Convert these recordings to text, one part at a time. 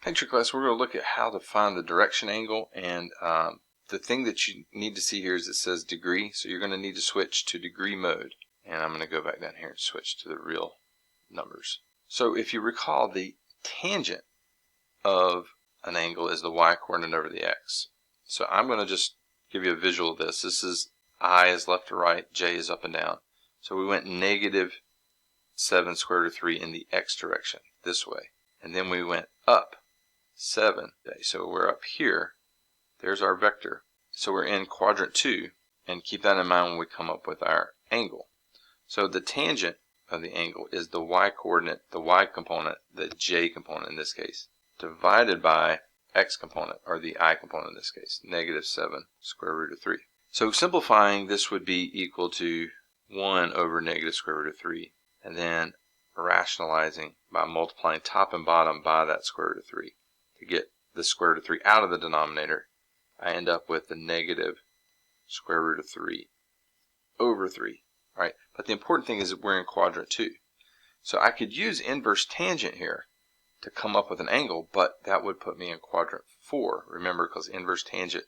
Picture class, we're going to look at how to find the direction angle, and the thing that you need to see here is it says degree, so you're going to need to switch to degree mode. And I'm going to go back down here and switch to the real numbers. So if you recall, the tangent of an angle is the y coordinate over the x. So I'm going to just give you a visual of this. This is I is left to right, j is up and down. So we went negative 7 square root of 3 in the x direction, this way. And then we went up 7. So we're up here. There's our vector. So we're in quadrant 2, and keep that in mind when we come up with our angle. So the tangent of the angle is the y coordinate, the y component, the j component in this case, divided by x component, or the I component in this case, negative 7 square root of 3. So simplifying, this would be equal to 1 over negative square root of 3, and then rationalizing by multiplying top and bottom by that square root of 3. To get the square root of 3 out of the denominator, I end up with the negative square root of 3 over 3. Right? But the important thing is that we're in quadrant 2. So I could use inverse tangent here to come up with an angle, but that would put me in quadrant 4. Remember, because inverse tangent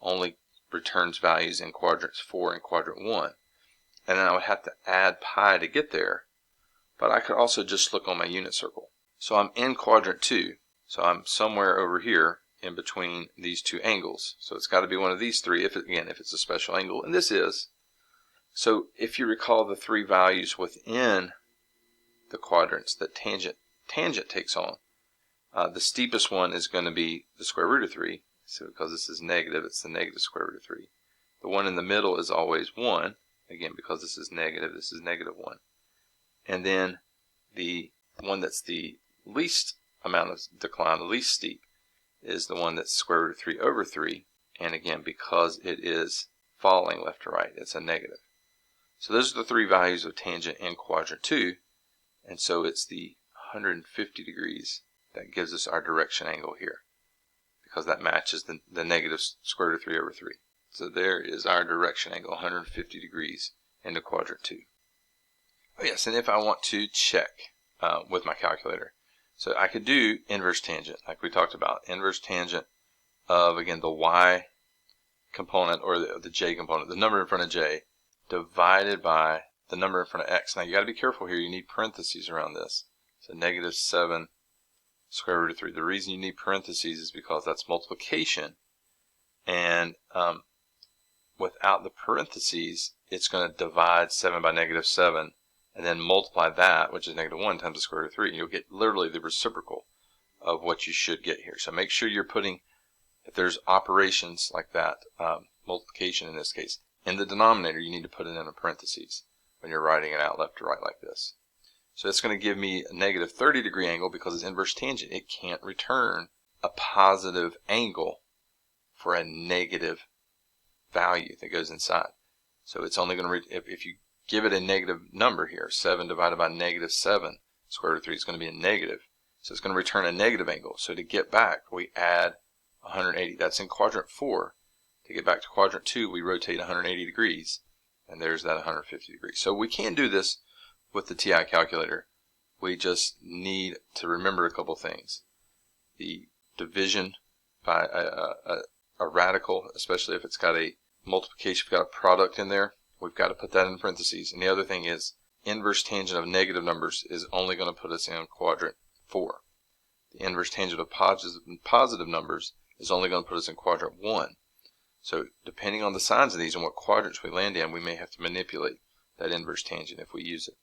only returns values in quadrants 4 and quadrant 1. And then I would have to add pi to get there, but I could also just look on my unit circle. So I'm in quadrant 2, so I'm somewhere over here in between these two angles. So it's got to be one of these three, if it's a special angle, and this is. So if you recall the three values within the quadrants that tangent takes on, the steepest one is going to be the square root of 3. So because this is negative, it's the negative square root of 3. The one in the middle is always 1. Again, because this is negative 1. And then the one that's the least amount of decline, the least steep, is the one that's square root of 3 over 3. And again, because it is falling left to right, it's a negative. So those are the three values of tangent in quadrant 2. And so it's the 150 degrees that gives us our direction angle here, because that matches the negative square root of 3 over 3. So there is our direction angle, 150 degrees into quadrant 2. Oh yes, and if I want to check with my calculator, so I could do inverse tangent, like we talked about. Inverse tangent of, again, the y component, or the j component, the number in front of j, divided by the number in front of x. Now you got to be careful here, you need parentheses around this. So negative 7 square root of 3. The reason you need parentheses is because that's multiplication, and without the parentheses, it's going to divide 7 by negative 7, and then multiply that, which is negative 1, times the square root of 3. And you'll get literally the reciprocal of what you should get here. So make sure you're putting, if there's operations like that, multiplication in this case, in the denominator, you need to put it in a parentheses when you're writing it out left to right like this. So it's going to give me a negative 30 degree angle because it's inverse tangent. It can't return a positive angle for a negative value that goes inside. So it's only going to, if you give it a negative number here, 7 divided by negative 7, square root of 3 is going to be a negative. So it's going to return a negative angle. So to get back, we add 180. That's in quadrant 4. To get back to quadrant 2, we rotate 180 degrees. And there's that 150 degrees. So we can do this with the TI calculator. We just need to remember a couple things. The division by a radical, especially if it's got a multiplication, if you've got a product in there, we've got to put that in parentheses. And the other thing is, inverse tangent of negative numbers is only going to put us in quadrant 4. The inverse tangent of positive numbers is only going to put us in quadrant 1. So depending on the signs of these and what quadrants we land in, we may have to manipulate that inverse tangent if we use it.